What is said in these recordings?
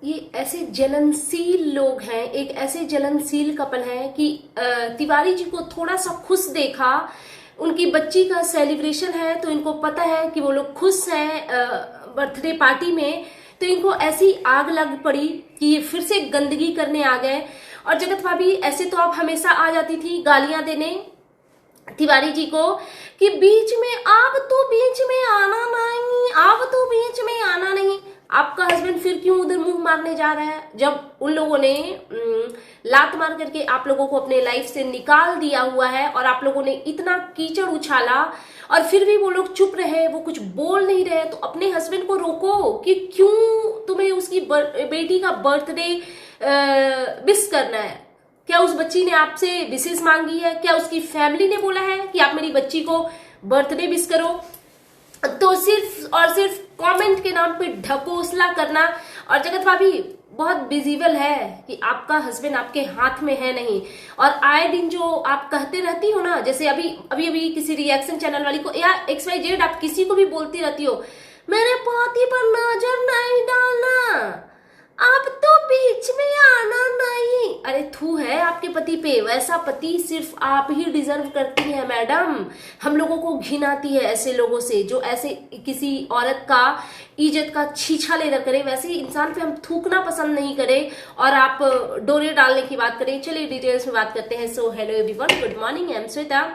ये ऐसे जलनशील लोग हैं, एक ऐसे जलनशील कपल हैं कि तिवारी जी को थोड़ा सा खुश देखा, उनकी बच्ची का सेलिब्रेशन है तो इनको पता है कि वो लोग खुश हैं बर्थडे पार्टी में, तो इनको ऐसी आग लग पड़ी कि ये फिर से गंदगी करने आ गए। और जगत भाभी ऐसे तो आप हमेशा आ जाती थी गालियां देने तिवारी जी को कि बीच में आप तो बीच में आना नहीं, आप तो बीच में आना नहीं। आपका हस्बैंड फिर क्यों उधर मुंह मारने जा रहा है, जब उन लोगों ने लात मार करके आप लोगों को अपने लाइफ से निकाल दिया हुआ है और आप लोगों ने इतना कीचड़ उछाला और फिर भी वो लोग चुप रहे, वो कुछ बोल नहीं रहे। तो अपने हस्बैंड को रोको कि क्यों तुम्हें उसकी बेटी का बर्थडे विश करना है। क्या उस बच्ची ने आपसे विशेष मांगी है? क्या उसकी फैमिली ने बोला है कि आप मेरी बच्ची को बर्थडे विश करो? तो सिर्फ और सिर्फ कमेंट के नाम पे ढकोसला करना। और जगत भाभी बहुत विजिबल है कि आपका हस्बैंड आपके हाथ में है नहीं, और आए दिन जो आप कहते रहती हो ना, जैसे अभी किसी रिएक्शन चैनल वाली को या XYZ आप किसी को भी बोलती रहती हो मेरे पति पर नजर नहीं डालना, आप तो बीच में आना नहीं। अरे थू है आपके पति पे, वैसा पति सिर्फ आप ही डिजर्व करती हैं मैडम। हम लोगों को घिन आती है ऐसे लोगों से जो ऐसे किसी औरत का इज्जत का छीछा ले करे, वैसे इंसान पे हम थूकना पसंद नहीं करें और आप डोरे डालने की बात करें। चलिए डिटेल्स में बात करते हैं। So hello everyone, good morning, I am Shweta,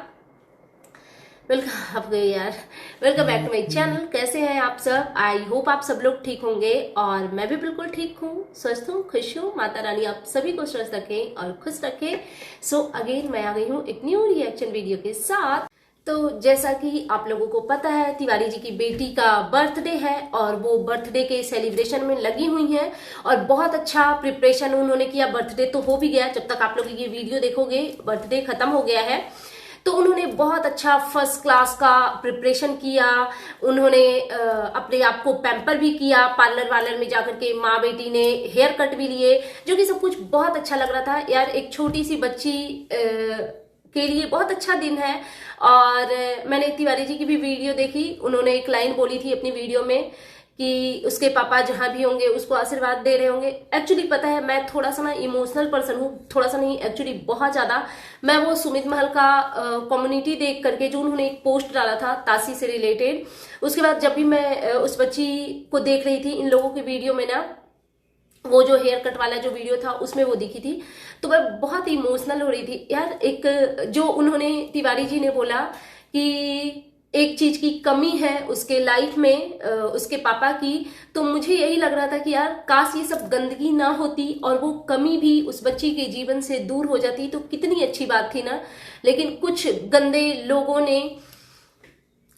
welcome आप गए यार, welcome back to my channel. कैसे हैं आप सब? आई होप आप सब लोग ठीक होंगे और मैं भी बिल्कुल ठीक हूँ, स्वस्थ हूँ, खुश हूँ। माता रानी आप सभी को स्वस्थ रखें और खुश रखें। सो अगेन मैं आ गई हूँ एक न्यू रिएक्शन वीडियो के साथ। तो जैसा कि आप लोगों को पता है तिवारी जी की बेटी का बर्थडे है और वो बर्थडे के सेलिब्रेशन में लगी हुई हैं और बहुत अच्छा प्रिपरेशन उन्होंने किया। बर्थडे तो हो भी गया, जब तक आप लोग ये वीडियो देखोगे बर्थडे खत्म हो गया है। तो उन्होंने बहुत अच्छा फर्स्ट क्लास का प्रिपरेशन किया, उन्होंने अपने आप को पैम्पर भी किया, पार्लर वार्लर में जाकर के माँ बेटी ने हेयर कट भी लिए, जो कि सब कुछ बहुत अच्छा लग रहा था यार। एक छोटी सी बच्ची के लिए बहुत अच्छा दिन है। और मैंने तिवारी जी की भी वीडियो देखी, उन्होंने एक लाइन बोली थी अपनी वीडियो में कि उसके पापा जहां भी होंगे उसको आशीर्वाद दे रहे होंगे। एक्चुअली पता है मैं थोड़ा सा ना इमोशनल पर्सन हूँ, थोड़ा सा नहीं एक्चुअली बहुत ज्यादा। मैं वो सुमित महल का कम्युनिटी देख करके जो उन्होंने एक पोस्ट डाला था तासी से रिलेटेड, उसके बाद जब भी मैं उस बच्ची को देख रही थी इन लोगों की वीडियो में ना, वो जो हेयर कट वाला जो वीडियो था उसमें वो दिखी थी, तो मैं बहुत इमोशनल हो रही थी यार। एक जो उन्होंने तिवारी जी ने बोला कि एक चीज की कमी है उसके लाइफ में उसके पापा की, तो मुझे यही लग रहा था कि यार काश ये सब गंदगी ना होती और वो कमी भी उस बच्ची के जीवन से दूर हो जाती तो कितनी अच्छी बात थी ना। लेकिन कुछ गंदे लोगों ने,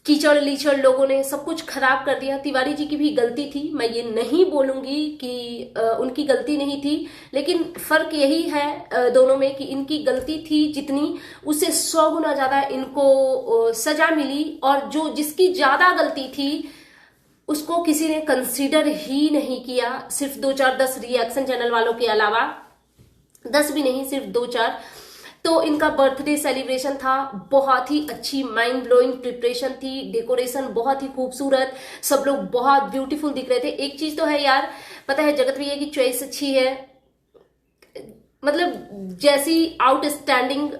कीचड़ लीचड़ लोगों ने सब कुछ खराब कर दिया। तिवारी जी की भी गलती थी, मैं ये नहीं बोलूंगी कि उनकी गलती नहीं थी, लेकिन फर्क यही है दोनों में कि इनकी गलती थी जितनी, उससे 100 गुना ज्यादा इनको सजा मिली। और जो जिसकी ज्यादा गलती थी उसको किसी ने कंसीडर ही नहीं किया, सिर्फ 2-4-10 रिएक्शन चैनल वालों के अलावा, 10 भी नहीं, सिर्फ 2-4। तो इनका बर्थडे सेलिब्रेशन था, बहुत ही अच्छी माइंड ब्लोइंग प्रिपरेशन थी, डेकोरेशन बहुत ही खूबसूरत, सब लोग बहुत ब्यूटीफुल दिख रहे थे। एक चीज तो है यार, पता है जगत भैया की चॉइस अच्छी है, मतलब जैसी आउटस्टैंडिंग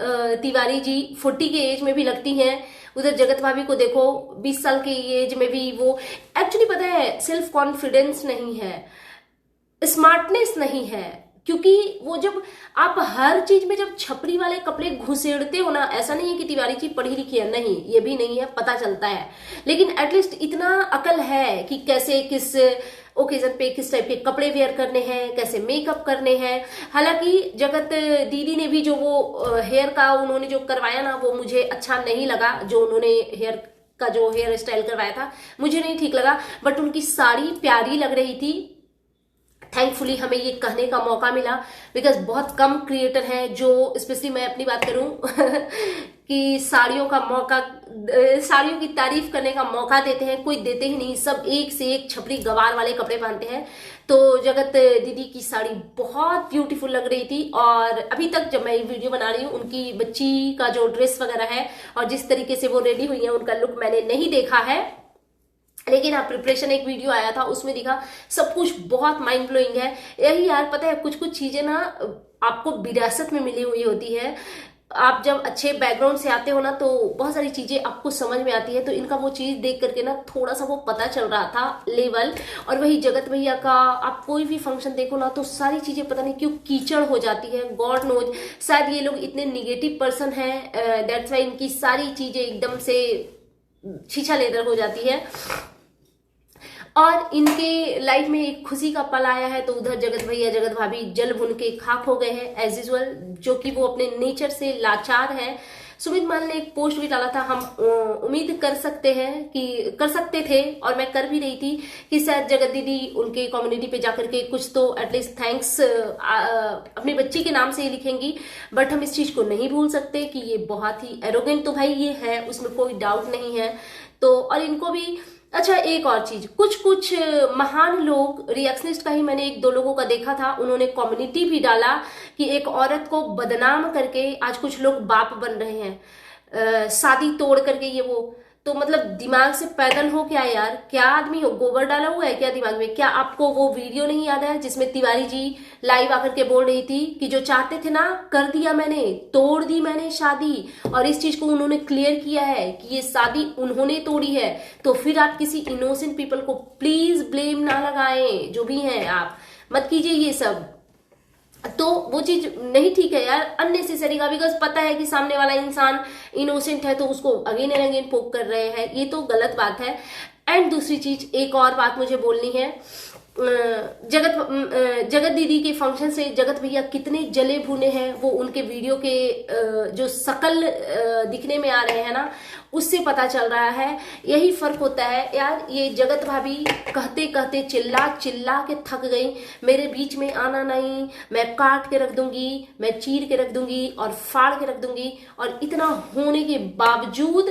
तिवारी जी 40 के एज में भी लगती हैं, उधर जगत भाभी को देखो 20 साल की एज में भी वो एक्चुअली पता है सेल्फ कॉन्फिडेंस नहीं है, स्मार्टनेस नहीं है। क्योंकि वो जब आप हर चीज में जब छपरी वाले कपड़े घुसेड़ते हो ना, ऐसा नहीं है कि तिवारी जी पढ़ी लिखी है, नहीं ये भी नहीं है, पता चलता है, लेकिन एटलीस्ट इतना अकल है कि कैसे किस ओकेजन पे किस टाइप के कपड़े वेयर करने हैं, कैसे मेकअप करने हैं। हालांकि जगत दीदी ने भी जो वो हेयर का उन्होंने जो करवाया ना, वो मुझे अच्छा नहीं लगा, जो उन्होंने हेयर का जो हेयर स्टाइल करवाया था मुझे नहीं ठीक लगा, बट उनकी साड़ी प्यारी लग रही थी। थैंकफुली हमें ये कहने का मौका मिला, बिकॉज बहुत कम क्रिएटर हैं जो, स्पेशली मैं अपनी बात करूं कि साड़ियों की तारीफ करने का मौका देते हैं, कोई देते ही नहीं, सब एक से एक छपरी गवार वाले कपड़े पहनते हैं। तो जगत दीदी की साड़ी बहुत ब्यूटीफुल लग रही थी। और अभी तक जब मैं ये वीडियो बना रही हूँ उनकी बच्ची का जो ड्रेस वगैरह है और जिस तरीके से वो रेडी हुई है, उनका लुक मैंने नहीं देखा है, लेकिन हाँ, प्रिपरेशन एक वीडियो आया था, उसमें दिखा सब कुछ बहुत माइंड ब्लोइंग है। यही यार, पता है कुछ कुछ चीजें ना आपको विरासत में मिली हुई होती है। आप जब अच्छे बैकग्राउंड से आते हो ना, तो बहुत सारी चीजें आपको समझ में आती है। तो इनका वो चीज देख करके ना थोड़ा सा वो पता चल रहा था लेवल। और वही जगत भैया का आप कोई भी फंक्शन देखो ना, तो सारी चीजें पता नहीं क्यों कीचड़ हो जाती है, गॉड नोज। शायद ये लोग इतने निगेटिव पर्सन हैं, दैट्स वाई इनकी सारी चीजें एकदम से छीछा लेदर हो जाती है। और इनके लाइफ में एक खुशी का पल आया है, तो उधर जगत भैया जगत भाभी जल भुन के खाक हो गए हैं एज यूजल, जो कि वो अपने नेचर से लाचार है। सुमित मान ने एक पोस्ट भी डाला था, हम उम्मीद कर सकते हैं कि कर सकते थे, और मैं कर भी रही थी कि शायद जगत दीदी उनके कम्युनिटी पे जाकर के कुछ तो एटलीस्ट थैंक्स अपनी बच्ची के नाम से ही लिखेंगी। बट हम इस चीज को नहीं भूल सकते कि ये बहुत ही एरोगेंट तो भाई ये है, उसमें कोई डाउट नहीं है। तो और इनको भी अच्छा, एक और चीज, कुछ कुछ महान लोग, रिएक्शनिस्ट का ही मैंने एक दो लोगों का देखा था, उन्होंने कम्युनिटी भी डाला कि एक औरत को बदनाम करके आज कुछ लोग बाप बन रहे हैं, शादी तोड़ करके ये वो। तो मतलब दिमाग से पैदल हो क्या यार, क्या आदमी हो, गोबर डाला हुआ है क्या दिमाग में? क्या आपको वो वीडियो नहीं याद है जिसमें तिवारी जी लाइव आकर के बोल रही थी कि जो चाहते थे ना कर दिया मैंने, तोड़ दी मैंने शादी, और इस चीज को उन्होंने क्लियर किया है कि ये शादी उन्होंने तोड़ी है। तो फिर आप किसी इनोसेंट पीपल को प्लीज ब्लेम ना लगाएं, जो भी हैं आप मत कीजिए ये सब। तो वो चीज नहीं ठीक है यार, अननेसेसरी का, बिकॉज पता है कि सामने वाला इंसान इनोसेंट है, तो उसको अगेन एंड अगेन पोक कर रहे हैं, ये तो गलत बात है। एंड दूसरी चीज, एक और बात मुझे बोलनी है, जगत दीदी के फंक्शन से जगत भैया कितने जले भुने हैं, वो उनके वीडियो के जो शकल दिखने में आ रहे हैं ना, उससे पता चल रहा है। यही फर्क होता है यार। ये जगत भाभी कहते कहते चिल्ला चिल्ला के थक गई, मेरे बीच में आना नहीं, मैं काट के रख दूंगी, मैं चीर के रख दूंगी और फाड़ के रख दूंगी। और इतना होने के बावजूद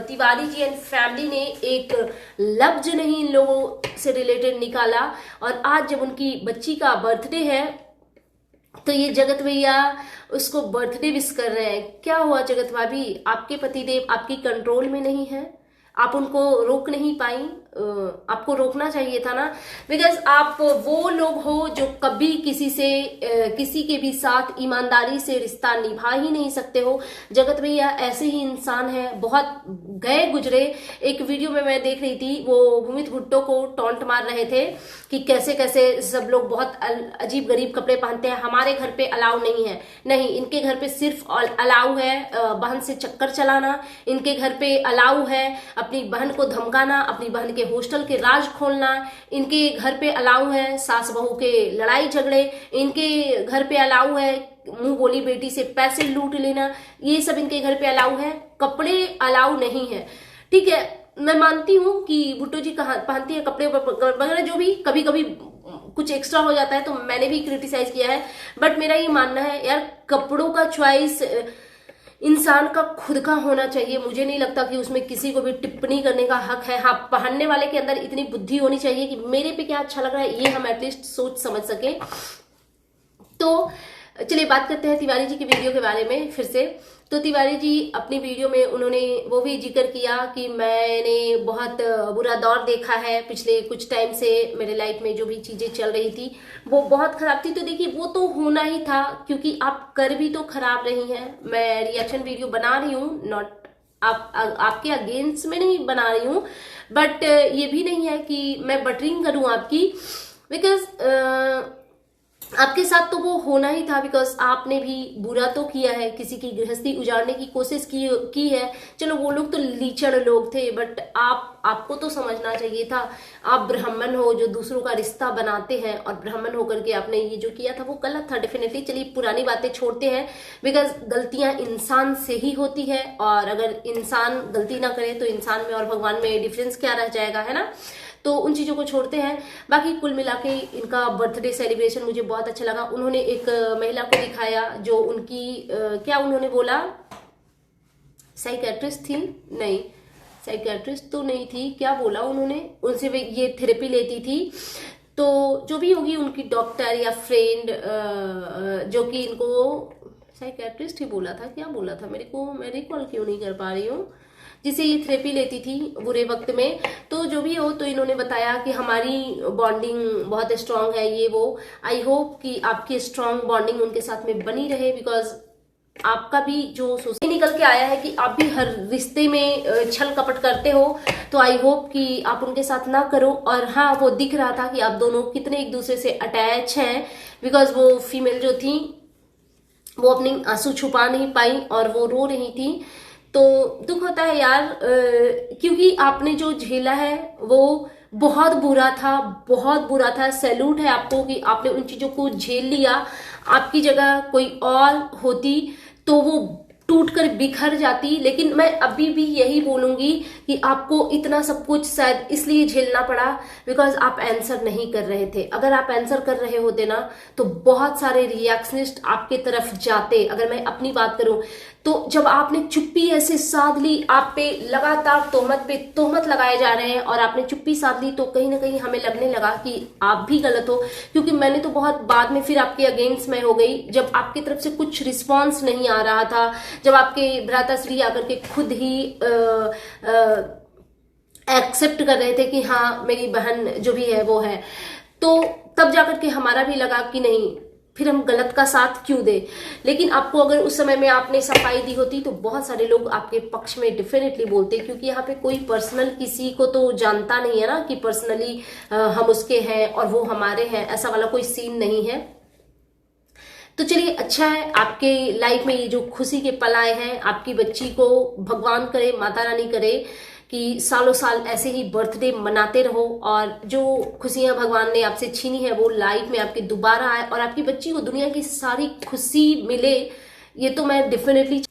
तिवारी जी एंड फैमिली ने एक लफ्ज नहीं इन लोगों से रिलेटेड निकाला। और आज जब उनकी बच्ची का बर्थडे है, तो ये जगत भैया उसको बर्थडे विश कर रहे हैं। क्या हुआ जगत भाभी, आपके पतिदेव आपकी कंट्रोल में नहीं है, आप उनको रोक नहीं पाई? आपको रोकना चाहिए था ना, बिकॉज आप वो लोग हो जो कभी किसी से किसी के भी साथ ईमानदारी से रिश्ता निभा ही नहीं सकते हो। जगत भैया ऐसे ही इंसान है, बहुत गए गुजरे। एक वीडियो में मैं देख रही थी, वो भूमित भुट्टो को टॉन्ट मार रहे थे कि कैसे कैसे सब लोग बहुत अजीब गरीब कपड़े पहनते हैं, हमारे घर पे अलाउ नहीं है। नहीं, इनके घर पे सिर्फ अलाउ है बहन से चक्कर चलाना, इनके घर पे अलाउ है अपनी बहन को धमकाना, अपनी बहन के हॉस्टल के राज खोलना, इनके घर पे अलाउ है सास बहू के लड़ाई झगड़े, इनके घर पे अलाउ है मुंह बोली बेटी से पैसे लूट लेना, ये सब इनके घर पे अलाउ है। कपड़े अलाउ नहीं है, ठीक है। मैं मानती हूँ कि भुट्टो जी पहनती है कपड़े वगैरह, जो भी कभी कभी कुछ एक्स्ट्रा हो जाता है तो मैंने भी क्रिटिसाइज किया है। बट मेरा ये मानना है यार, कपड़ों का चॉइस इंसान का खुद का होना चाहिए। मुझे नहीं लगता कि उसमें किसी को भी टिप्पणी करने का हक है। हाँ, पहनने वाले के अंदर इतनी बुद्धि होनी चाहिए कि मेरे पे क्या अच्छा लग रहा है ये हम एटलीस्ट सोच समझ सके। तो चलिए बात करते हैं तिवारी जी की वीडियो के बारे में फिर से। तो तिवारी जी अपनी वीडियो में उन्होंने वो भी जिक्र किया कि मैंने बहुत बुरा दौर देखा है पिछले कुछ टाइम से, मेरे लाइफ में जो भी चीजें चल रही थी वो बहुत खराब थी। तो देखिए वो तो होना ही था, क्योंकि आप कर भी तो खराब रही हैं। मैं रिएक्शन वीडियो बना रही हूँ, नॉट आपके अगेंस्ट में नहीं बना रही हूँ, बट ये भी नहीं है कि मैं बटरिंग करूँ आपकी, बिकॉज आपके साथ तो वो होना ही था। बिकॉज आपने भी बुरा तो किया है, किसी की गृहस्थी उजाड़ने की कोशिश की है। चलो वो लोग तो लीचड़ लोग थे, बट आपको तो समझना चाहिए था। आप ब्राह्मण हो जो दूसरों का रिश्ता बनाते हैं, और ब्राह्मण होकर के आपने ये जो किया था वो गलत था डेफिनेटली। चलिए पुरानी बातें छोड़ते हैं, बिकॉज गलतियां इंसान से ही होती है, और अगर इंसान गलती ना करे तो इंसान में और भगवान में डिफरेंस क्या रह जाएगा, है ना। तो उन चीजों को छोड़ते हैं। बाकी कुल मिला के इनका बर्थडे सेलिब्रेशन मुझे बहुत अच्छा लगा। उन्होंने एक महिला को दिखाया जो उनकी क्या उन्होंने बोला, साइकेट्रिस्ट थी, नहीं साइकेट्रिस्ट तो नहीं थी, क्या बोला उन्होंने, उनसे ये थेरेपी लेती थी। तो जो भी होगी उनकी डॉक्टर या फ्रेंड, जो कि इनको साइकेट्रिस्ट ही बोला था, क्या बोला था, मैं रिकॉल क्यों नहीं कर पा रही हूँ। जिसे ये थेरेपी लेती थी बुरे वक्त में। तो जो भी हो, तो इन्होंने बताया कि हमारी बॉन्डिंग बहुत स्ट्रांग है, ये वो। आई होप कि आपकी स्ट्रांग बॉन्डिंग उनके साथ में बनी रहे, बिकॉज आपका भी जो सोच निकल के आया है कि आप भी हर रिश्ते में छल कपट करते हो, तो आई होप कि आप उनके साथ ना करो। और हाँ, वो दिख रहा था कि आप दोनों कितने एक दूसरे से अटैच हैं, बिकॉज वो फीमेल जो थी वो अपनी आंसू छुपा नहीं पाई और वो रो रही थी। तो दुख होता है यार, क्योंकि आपने जो झेला है वो बहुत बुरा था, बहुत बुरा था। सैल्यूट है आपको कि आपने उन चीजों को झेल लिया। आपकी जगह कोई और होती तो वो टूट कर बिखर जाती। लेकिन मैं अभी भी यही बोलूंगी कि आपको इतना सब कुछ शायद इसलिए झेलना पड़ा बिकॉज आप आंसर नहीं कर रहे थे। अगर आप आंसर कर रहे होते ना, तो बहुत सारे रिएक्शनिस्ट आपके तरफ जाते। अगर मैं अपनी बात करूं तो जब आपने चुप्पी ऐसे साध ली, आप पे लगातार तोहमत पे तोहमत लगाए जा रहे हैं और आपने चुप्पी साध ली, तो कहीं ना कहीं हमें लगने लगा कि आप भी गलत हो। क्योंकि मैंने तो बहुत बाद में फिर आपके अगेंस्ट में हो गई, जब आपकी तरफ से कुछ रिस्पॉन्स नहीं आ रहा था, जब आपके भ्राताश्री आकर के खुद ही एक्सेप्ट कर रहे थे कि हाँ मेरी बहन जो भी है वो है, तो तब जाकर के हमारा भी लगा कि नहीं, फिर हम गलत का साथ क्यों दे। लेकिन आपको अगर उस समय में आपने सफाई दी होती तो बहुत सारे लोग आपके पक्ष में डेफिनेटली बोलते, क्योंकि यहाँ पे कोई पर्सनल किसी को तो जानता नहीं है ना कि पर्सनली हम उसके हैं और वो हमारे हैं, ऐसा वाला कोई सीन नहीं है। तो चलिए, अच्छा है आपके लाइफ में ये जो खुशी के पल आए हैं, आपकी बच्ची को भगवान करे, माता रानी करे कि सालों साल ऐसे ही बर्थडे मनाते रहो और जो खुशियां भगवान ने आपसे छीनी है वो लाइफ में आपके दोबारा आए और आपकी बच्ची को दुनिया की सारी खुशी मिले। ये तो मैं डेफिनेटली।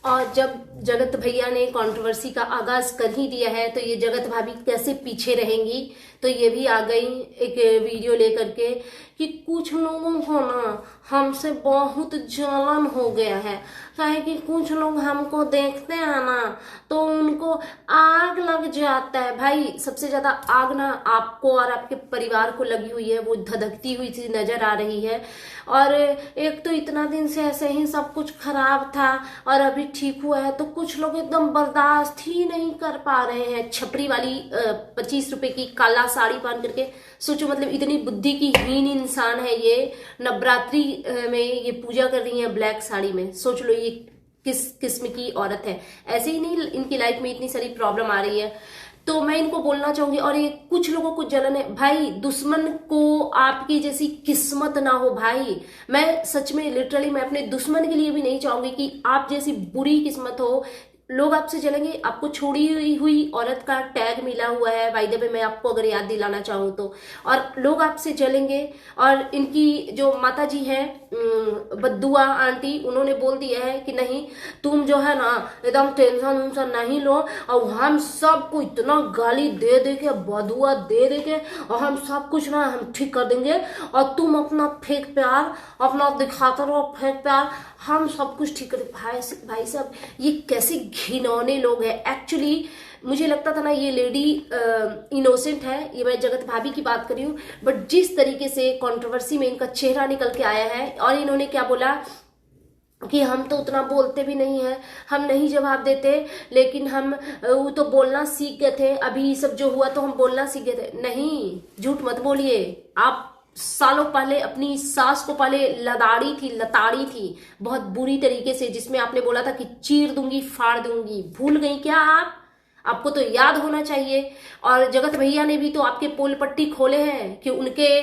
और जब जगत भैया ने कंट्रोवर्सी का आगाज कर ही दिया है, तो ये जगत भाभी कैसे पीछे रहेंगी। तो ये भी आ गई एक वीडियो लेकर के कि कुछ लोगों को ना हमसे बहुत जलन हो गया है, काहे कि कुछ लोग हमको देखते हैं ना तो उनको आग लग जाता है। भाई, सबसे ज्यादा आग ना आपको और आपके परिवार को लगी हुई है, वो धधकती हुई सी नजर आ रही है। और एक तो इतना दिन से ऐसे ही सब कुछ खराब था और अभी ठीक हुआ है, तो कुछ लोग एकदम बर्दाश्त ही नहीं कर पा रहे हैं। छपरी वाली 25 रुपए की काला साड़ी पहन करके, सोचो मतलब इतनी बुद्धि की हीन इंसान है ये। नवरात्रि में ये पूजा कर रही है ब्लैक साड़ी में, सोच लो ये किस किस्म की औरत है। ऐसे ही नहीं, इनकी लाइफ में इतनी सारी प्रॉब्लम आ रही है। तो मैं इनको बोलना चाहूंगी, और ये कुछ लोगों को जलन है। भाई, दुश्मन को आपकी जैसी किस्मत ना हो भाई। मैं सच में लिटरली मैं अपने दुश्मन के लिए भी नहीं चाहूंगी कि आप जैसी बुरी किस्मत हो। लोग आपसे जलेंगे। आपको छोड़ी हुई औरत का टैग मिला हुआ है, बाय द वे मैं आपको अगर याद दिलाना चाहूँ तो। और लोग आपसे जलेंगे। और इनकी जो माता जी है बद्दुआ आंटी, उन्होंने बोल दिया है कि नहीं, तुम जो है ना एकदम टेंशन उन्शन नहीं लो, और हम सबको इतना गाली दे दे के, बदुआ दे दे के, और हम सब कुछ ना हम ठीक कर देंगे, और तुम अपना फेक प्यार अपना दिखाते रहो, फेक प्यार, हम सब कुछ ठीक कर। भाई साहब, ये कैसे घिनौने लोग हैं। एक्चुअली मुझे लगता था ना ये लेडी इनोसेंट है, ये मैं जगत भाभी की बात कर रही हूँ, बट जिस तरीके से कंट्रोवर्सी में इनका चेहरा निकल के आया है, और इन्होंने क्या बोला कि हम तो उतना बोलते भी नहीं है, हम नहीं जवाब देते, लेकिन हम वो तो बोलना सीख गए थे, अभी सब जो हुआ तो हम बोलना सीख गए थे। नहीं, झूठ मत बोलिए। आप सालों पहले अपनी सास को पहले लताड़ी थी बहुत बुरी तरीके से, जिसमें आपने बोला था कि चीर दूंगी, फाड़ दूंगी। भूल गई क्या आप? आपको तो याद होना चाहिए। और जगत भैया ने भी तो आपके पोल पट्टी खोले हैं कि उनके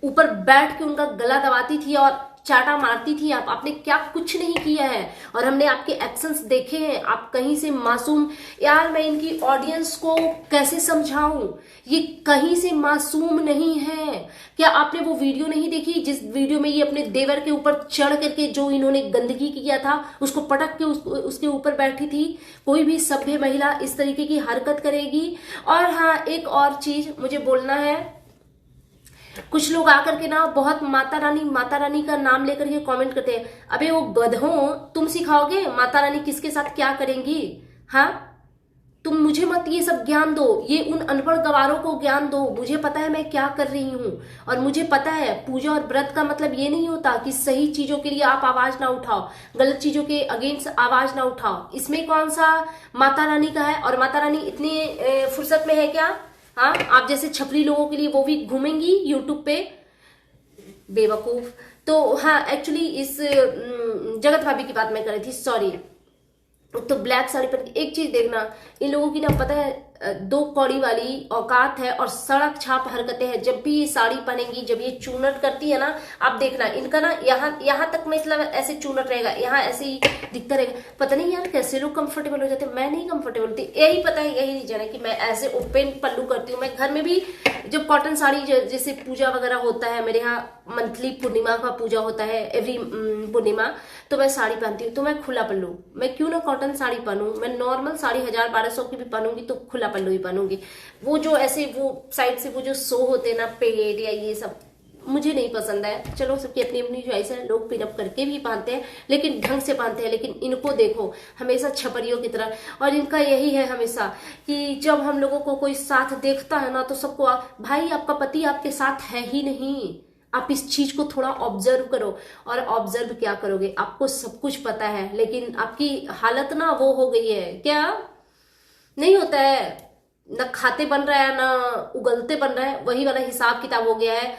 ऊपर बैठ के उनका गला दबाती थी और चाटा मारती थी। आपने क्या कुछ नहीं किया है, और हमने आपके एक्शंस देखे हैं। आप कहीं से मासूम, यार मैं इनकी ऑडियंस को कैसे समझाऊं, ये कहीं से मासूम नहीं है। क्या आपने वो वीडियो नहीं देखी जिस वीडियो में ये अपने देवर के ऊपर चढ़ करके जो इन्होंने गंदगी किया था उसको पटक के उसके ऊपर बैठी थी? कोई भी सभ्य महिला इस तरीके की हरकत करेगी? और हाँ, एक और चीज मुझे बोलना है। कुछ लोग आकर के ना बहुत माता रानी का नाम लेकर के कमेंट करते हैं। अबे वो गधों, तुम सिखाओगे माता रानी किसके साथ क्या करेंगी? हाँ, तुम मुझे मत ये सब ज्ञान दो, ये उन अनपढ़ गवारों को ज्ञान दो। मुझे पता है मैं क्या कर रही हूँ, और मुझे पता है पूजा और व्रत का मतलब ये नहीं होता कि सही चीजों के लिए आप आवाज ना उठाओ, गलत चीजों के अगेंस्ट आवाज ना उठाओ। इसमें कौन सा माता रानी का है? और माता रानी इतनी फुर्सत में है क्या? हाँ, आप जैसे छपरी लोगों के लिए वो भी घूमेंगी यूट्यूब पे, बेवकूफ। तो हाँ, एक्चुअली इस जगत भाभी की बात मैं कर रही थी, सॉरी। तो ब्लैक साड़ी पर एक चीज देखना, इन लोगों की ना पता है दो कौड़ी वाली औकात है और सड़क छाप हरकतें हैं। जब भी ये साड़ी पहनेंगी, जब ये चूनट करती है ना, आप देखना इनका ना यहाँ तक मतलब ऐसे चूनट रहेगा, यहाँ ऐसे ही दिखता रहेगा। पता नहीं यार कैसे लोग कंफर्टेबल हो जाते हैं, मैं नहीं कंफर्टेबल होती। यही पता है, यही रीजन है कि मैं ऐसे ओपन पल्लू करती हूँ। मैं घर में भी जब कॉटन साड़ी जैसे पूजा वगैरह होता है, मेरे यहाँ मंथली पूर्णिमा का पूजा होता है, एवरी पूर्णिमा, तो मैं साड़ी पहनती हूँ, तो मैं खुला पल्लू। मैं क्यों ना कॉटन साड़ी पहनूं, मैं नॉर्मल साड़ी 1000-1200 की भी पहनूंगी तो खुला पल्लू ही पहनूंगी। वो जो ऐसे वो साइड से वो जो शो होते हैं ना पेड़ या ये सब, मुझे नहीं पसंद है। चलो सबकी अपनी अपनी चॉइस है, लोग पिन अप करके भी पहनते हैं लेकिन ढंग से पहनते हैं। लेकिन इनको देखो हमेशा छपरियों की तरह, और इनका यही है हमेशा कि जब हम लोगों को कोई साथ देखता है ना तो सबको भाई आपका पति आपके साथ है ही नहीं। आप इस चीज को थोड़ा ऑब्जर्व करो। और ऑब्जर्व क्या करोगे, आपको सब कुछ पता है लेकिन आपकी हालत ना वो हो गई है, क्या नहीं होता है, न खाते बन रहा है ना उगलते बन रहा है, वही वाला हिसाब किताब हो गया है।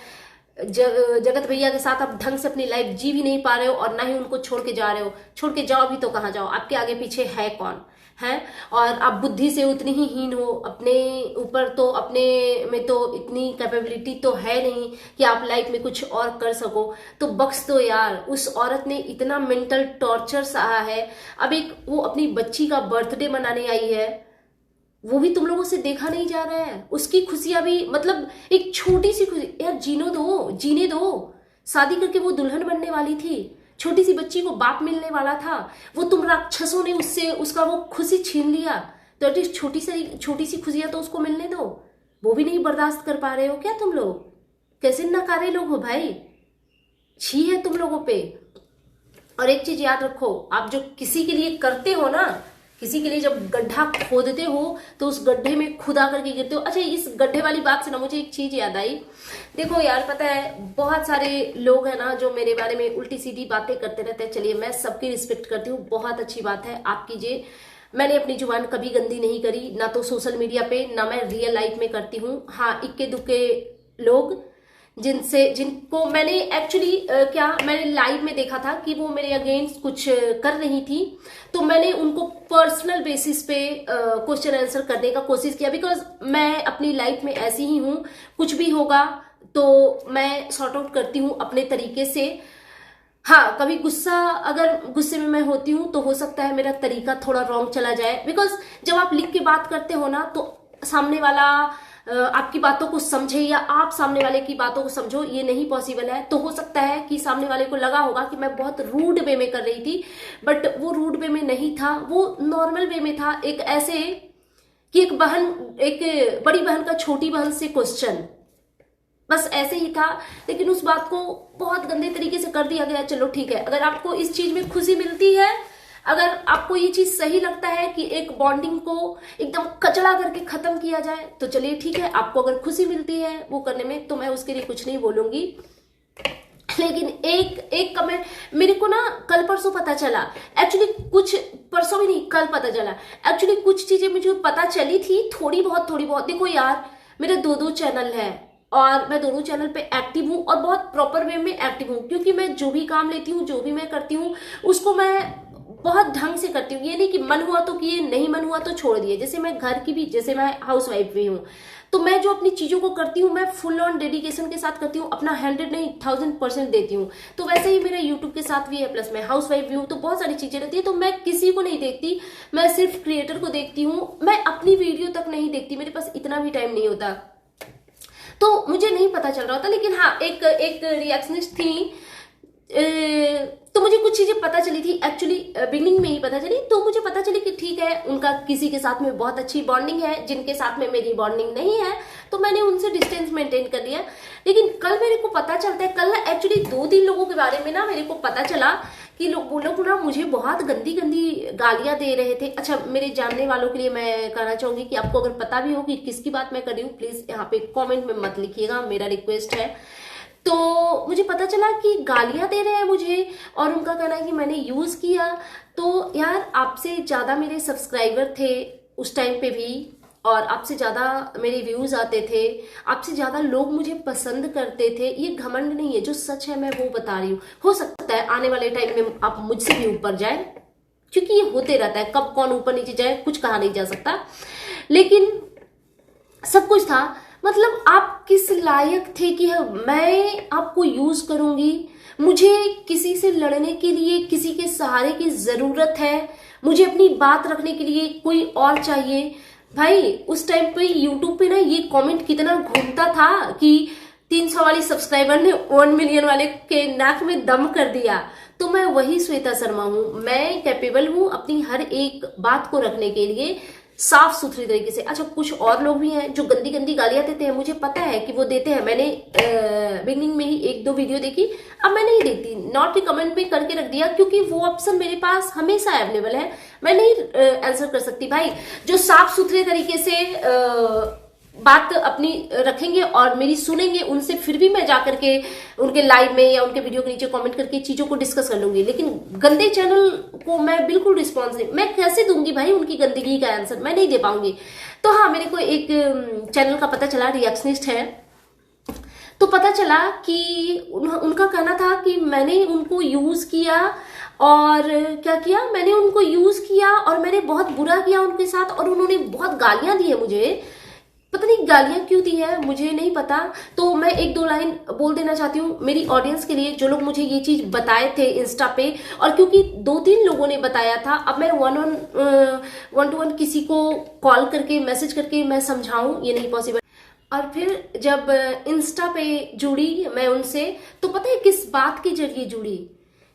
जगत भैया के साथ आप ढंग से अपनी लाइफ जी भी नहीं पा रहे हो और ना ही उनको छोड़ के जा रहे हो। छोड़ के जाओ भी तो कहाँ जाओ, आपके आगे पीछे है कौन है? और आप बुद्धि से उतनी ही हीन हो, अपने ऊपर तो अपने में तो इतनी कैपेबिलिटी तो है नहीं कि आप लाइफ में कुछ और कर सको। तो बख्श दो यार, उस औरत ने इतना मेंटल टॉर्चर सहा है। अब एक वो अपनी बच्ची का बर्थडे मनाने आई है, वो भी तुम लोगों से देखा नहीं जा रहा है। उसकी खुशियां भी मतलब एक छोटी सी खुशी यार, जीने दो। शादी करके वो दुल्हन बनने वाली थी, छोटी सी बच्ची को बाप मिलने वाला था, वो तुम राक्षसों ने उससे उसका वो खुशी छीन लिया। तो एटलीस्ट छोटी सी खुशियां तो उसको मिलने दो। वो भी नहीं बर्दाश्त कर पा रहे हो क्या तुम लोग? कैसे नकारे लोग हो भाई, छी है तुम लोगों पे। और एक चीज याद रखो, आप जो किसी के लिए करते हो ना, किसी के लिए जब गड्ढा खोदते हो तो उस गड्ढे में खुदा करके गिरते हो। अच्छा, इस गड्ढे वाली बात से ना मुझे एक चीज याद आई। देखो यार, पता है बहुत सारे लोग हैं ना जो मेरे बारे में उल्टी सीधी बातें करते रहते हैं। चलिए, मैं सबकी रिस्पेक्ट करती हूँ, बहुत अच्छी बात है, आप कीजिए। मैंने अपनी जुबान कभी गंदी नहीं करी, ना तो सोशल मीडिया पे, ना मैं रियल लाइफ में करती हूँ। हाँ, इक्के दुक्के लोग जिनको मैंने एक्चुअली मैंने लाइव में देखा था कि वो मेरे अगेंस्ट कुछ कर रही थी, तो मैंने उनको पर्सनल बेसिस पे क्वेश्चन आंसर करने का कोशिश किया। बिकॉज मैं अपनी लाइफ में ऐसी ही हूँ, कुछ भी होगा तो मैं सॉर्ट आउट करती हूँ अपने तरीके से। हाँ, कभी अगर गुस्से में मैं होती हूँ तो हो सकता है मेरा तरीका थोड़ा रॉन्ग चला जाए। बिकॉज जब आप लिख के बात करते हो ना तो सामने वाला आपकी बातों को समझे या आप सामने वाले की बातों को समझो, ये नहीं पॉसिबल है। तो हो सकता है कि सामने वाले को लगा होगा कि मैं बहुत रूड वे में कर रही थी, बट वो रूड वे में नहीं था, वो नॉर्मल वे में था। एक ऐसे कि एक बड़ी बहन का छोटी बहन से क्वेश्चन, बस ऐसे ही था। लेकिन उस बात को बहुत गंदे तरीके से कर दिया गया। चलो ठीक है, अगर आपको इस चीज में खुशी मिलती है, अगर आपको ये चीज सही लगता है कि एक बॉन्डिंग को एकदम कचड़ा करके खत्म किया जाए, तो चलिए ठीक है। आपको अगर खुशी मिलती है वो करने में तो मैं उसके लिए कुछ नहीं बोलूंगी। लेकिन एक कमेंट मेरे को ना कल परसों पता चला, एक्चुअली कुछ परसों भी नहीं, कल पता चला। एक्चुअली कुछ चीजें मुझे पता चली थी थोड़ी बहुत। देखो यार, मेरे दो चैनल है और मैं दोनों चैनल पे एक्टिव हूँ और बहुत प्रॉपर वे में एक्टिव हूँ, क्योंकि मैं जो भी काम लेती हूँ, जो भी मैं करती हूँ, उसको मैं बहुत ढंग से करती हूँ। ये नहीं कि मन हुआ तो किए, नहीं मन हुआ तो छोड़ दिए। जैसे मैं घर की भी, जैसे मैं हाउस वाइफ भी हूँ, तो मैं जो अपनी चीजों को करती हूँ मैं फुल ऑन डेडिकेशन के साथ करती हूँ, अपना 100 नहीं 1000% देती हूँ। तो वैसे ही मेरा यूट्यूब के साथ भी है, प्लस मैं हाउस वाइफ भी हूँ, तो बहुत सारी चीजें रहती है। तो मैं किसी को नहीं देखती, मैं सिर्फ क्रिएटर को देखती हूँ। मैं अपनी वीडियो तक नहीं देखती, मेरे पास इतना भी टाइम नहीं होता, तो मुझे नहीं पता चल रहा होता। लेकिन हाँ, एक रिएक्शनिस्ट थी, तो मुझे कुछ चीजें पता चली थी। एक्चुअली बिगनिंग में ही पता चली, तो मुझे पता चली कि ठीक है, उनका किसी के साथ में बहुत अच्छी बॉन्डिंग है, जिनके साथ में मेरी बॉन्डिंग नहीं है, तो मैंने उनसे डिस्टेंस मेंटेन कर लिया। लेकिन कल मेरे को पता चलता है, कल एक्चुअली 2-3 लोगों के बारे में ना मेरे को पता चला कि वो लोग ना मुझे बहुत गंदी गंदी गालियां दे रहे थे। अच्छा, मेरे जानने वालों के लिए मैं कहना चाहूंगी कि आपको अगर पता भी हो कि किसकी बात मैं कर रही हूँ, प्लीज यहाँ पे कमेंट में मत लिखिएगा, मेरा रिक्वेस्ट है। तो मुझे पता चला कि गालियां दे रहे हैं मुझे, और उनका कहना है कि मैंने यूज किया। तो यार, आपसे ज्यादा मेरे सब्सक्राइबर थे उस टाइम पे भी, और आपसे ज्यादा मेरे व्यूज आते थे, आपसे ज्यादा लोग मुझे पसंद करते थे। ये घमंड नहीं है, जो सच है मैं वो बता रही हूँ। हो सकता है आने वाले टाइम में आप मुझसे भी ऊपर जाए, क्योंकि ये होते रहता है, कब कौन ऊपर नीचे जाए कुछ कहा नहीं जा सकता। लेकिन सब कुछ था, मतलब आप किस लायक थे कि मैं आपको यूज करूंगी? मुझे किसी से लड़ने के लिए किसी के सहारे की जरूरत है, मुझे अपनी बात रखने के लिए कोई और चाहिए। भाई, उस टाइम पे यूट्यूब पे ना ये कमेंट कितना घूमता था कि 300 वाली सब्सक्राइबर ने 1 मिलियन वाले के नाक में दम कर दिया। तो मैं वही श्वेता शर्मा हूं, मैं कैपेबल हूं अपनी हर एक बात को रखने के लिए साफ सुथरी तरीके से। अच्छा, कुछ और लोग भी हैं जो गंदी गंदी गालियां देते हैं, मुझे पता है कि वो देते हैं। मैंने बिगनिंग में ही 1-2 वीडियो देखी, अब मैं नहीं देखती, नॉट रिकमेंड पे करके रख दिया, क्योंकि वो ऑप्शन मेरे पास हमेशा अवेलेबल है, मैं नहीं आंसर कर सकती। भाई, जो साफ सुथरे तरीके से बात अपनी रखेंगे और मेरी सुनेंगे, उनसे फिर भी मैं जाकर के उनके लाइव में या उनके वीडियो के नीचे कमेंट करके चीजों को डिस्कस कर लूंगी। लेकिन गंदे चैनल को मैं बिल्कुल रिस्पॉन्स नहीं, मैं कैसे दूंगी भाई उनकी गंदगी का आंसर, मैं नहीं दे पाऊंगी। तो हाँ, मेरे को एक चैनल का पता चला, रिएक्शनिस्ट है, तो पता चला कि उनका कहना था कि मैंने उनको यूज किया, और क्या किया, मैंने उनको यूज किया और मैंने बहुत बुरा किया उनके साथ, और उन्होंने बहुत गालियां दी है मुझे। पता नहीं गालियां क्यों दी है, मुझे नहीं पता। तो मैं 1-2 लाइन बोल देना चाहती हूँ मेरी ऑडियंस के लिए, जो लोग मुझे ये चीज बताए थे इंस्टा पे, और क्योंकि 2-3 लोगों ने बताया था। अब मैं 1-on-1 किसी को कॉल करके मैसेज करके मैं समझाऊं, ये नहीं पॉसिबल। और फिर जब इंस्टा पे जुड़ी मैं उनसे, तो पता है किस बात के जरिए जुड़ी?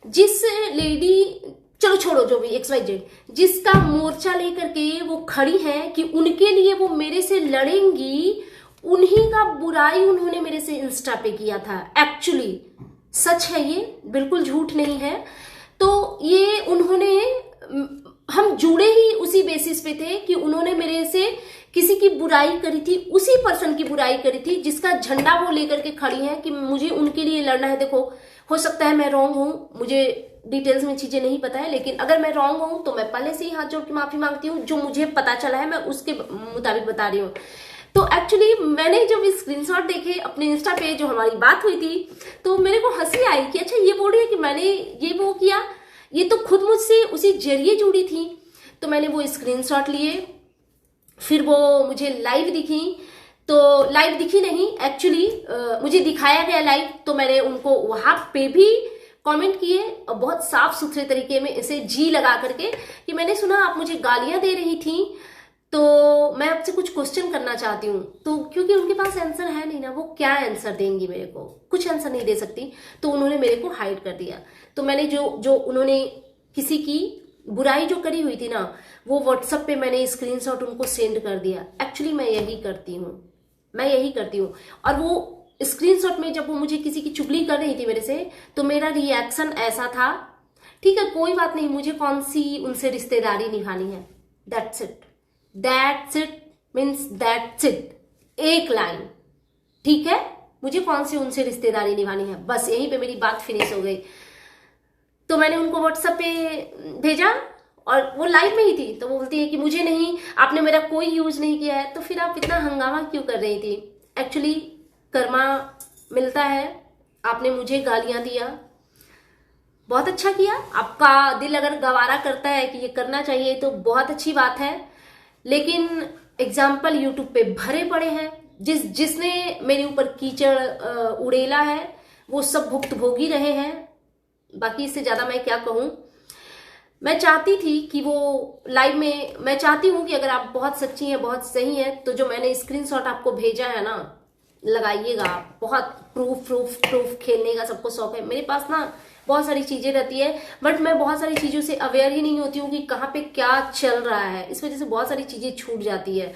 जिस लेडी, चलो छोड़ो जो भी XYZ, जिसका मोर्चा लेकर के वो खड़ी है कि उनके लिए वो मेरे से लड़ेंगी, उन्हीं का बुराई उन्होंने मेरे से इंस्टा पे किया था। एक्चुअली सच है, ये बिल्कुल झूठ नहीं है। तो ये उन्होंने, हम जुड़े ही उसी बेसिस पे थे कि उन्होंने मेरे से किसी की बुराई करी थी, उसी पर्सन की बुराई करी थी जिसका झंडा वो लेकर के खड़ी है कि मुझे उनके लिए लड़ना है। देखो, हो सकता है मैं रॉन्ग हूं, मुझे डिटेल्स में चीजें नहीं पता है, लेकिन अगर मैं रॉन्ग हूं तो मैं पहले से ही हाथ जोड़ के माफी मांगती हूँ। जो मुझे पता चला है मैं उसके मुताबिक बता रही हूँ। तो एक्चुअली मैंने जब स्क्रीनशॉट देखे अपने इंस्टा पे जो हमारी बात हुई थी, तो मेरे को हंसी आई कि अच्छा, ये बोल रही है कि मैंने ये वो किया, ये तो खुद मुझसे उसी जरिए जुड़ी थी। तो मैंने वो स्क्रीनशॉट लिए, फिर वो मुझे लाइव दिखी, तो लाइव दिखी नहीं, एक्चुअली मुझे दिखाया गया लाइव, तो मैंने उनको वहां पे भी कमेंट किए और बहुत साफ सुथरे तरीके में इसे जी लगा करके कि मैंने सुना आप मुझे गालियां दे रही थी, तो मैं आपसे कुछ क्वेश्चन करना चाहती हूँ। तो क्योंकि उनके पास आंसर है नहीं ना, वो क्या आंसर देंगी मेरे को, कुछ आंसर नहीं दे सकती, तो उन्होंने मेरे को हाइड कर दिया। तो मैंने जो उन्होंने किसी की बुराई जो करी हुई थी ना, वो व्हाट्सएप पे मैंने स्क्रीनशॉट उनको सेंड कर दिया। एक्चुअली मैं यही करती हूँ। और वो स्क्रीनशॉट में जब वो मुझे किसी की चुगली कर रही थी मेरे से, तो मेरा रिएक्शन ऐसा था, ठीक है कोई बात नहीं, मुझे कौन सी उनसे रिश्तेदारी निभानी है, that's it means that's it, एक लाइन, ठीक है, मुझे कौन सी उनसे रिश्तेदारी निभानी है, बस यहीं पे मेरी बात फिनिश हो गई। तो मैंने उनको व्हाट्सएप पे भेजा और वो लाइव में ही थी, तो वो बोलती है कि मुझे नहीं, आपने मेरा कोई यूज नहीं किया है, तो फिर आप इतना हंगामा क्यों कर रही थी? एक्चुअली कर्मा मिलता है, आपने मुझे गालियां दिया, बहुत अच्छा किया, आपका दिल अगर गवारा करता है कि ये करना चाहिए तो बहुत अच्छी बात है। लेकिन एग्जाम्पल यूट्यूब पे भरे पड़े हैं, जिसने मेरे ऊपर कीचड़ उड़ेला है वो सब भुक्तभोगी रहे हैं। बाकी इससे ज्यादा मैं क्या कहूं। मैं चाहती थी कि वो लाइव में, मैं चाहती हूं कि अगर आप बहुत सच्ची हैं, बहुत सही हैं, तो जो मैंने स्क्रीनशॉट आपको भेजा है ना, लगाइएगा। बहुत प्रूफ खेलने का सबको शौक है, मेरे पास ना बहुत सारी चीजें रहती है, बट मैं बहुत सारी चीजों से अवेयर ही नहीं होती हूँ कि कहाँ पे क्या चल रहा है, इस वजह से बहुत सारी चीजें छूट जाती है।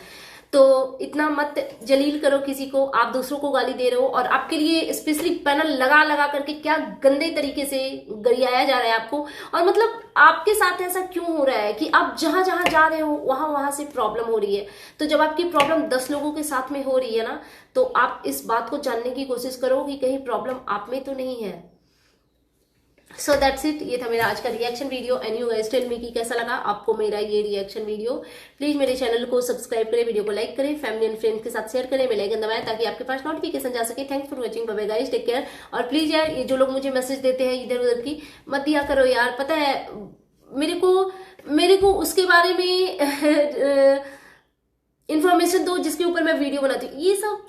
तो इतना मत जलील करो किसी को, आप दूसरों को गाली दे रहे हो और आपके लिए स्पेशली पैनल लगा लगा करके क्या गंदे तरीके से गरियाया जा रहा है आपको। और मतलब आपके साथ ऐसा क्यों हो रहा है कि आप जहां जहां जा रहे हो वहां वहां से प्रॉब्लम हो रही है। तो जब आपकी प्रॉब्लम 10 लोगों के साथ में हो रही है ना, तो आप इस बात को जानने की कोशिश करो कि कहीं प्रॉब्लम आप में तो नहीं है। सो दैट्स इट, ये था मेरा आज का reaction video. And you guys tell me कि कैसा लगा आपको मेरा ये रिएक्शन वीडियो। प्लीज मेरे चैनल को सब्सक्राइब करें, वीडियो को लाइक करें, फैमिली एंड फ्रेंड्स के साथ शेयर करें, बेल आइकन दबाएं ताकि आपके पास नोटिफिकेशन जा सके। Thanks for watching, bye bye guys, take care. और प्लीज यार, ये जो लोग मुझे मैसेज देते हैं इधर उधर की, मत दिया करो यार। पता है मेरे को उसके बारे में इंफॉर्मेशन दो जिसके ऊपर मैं वीडियो बनाती हूँ। ये सब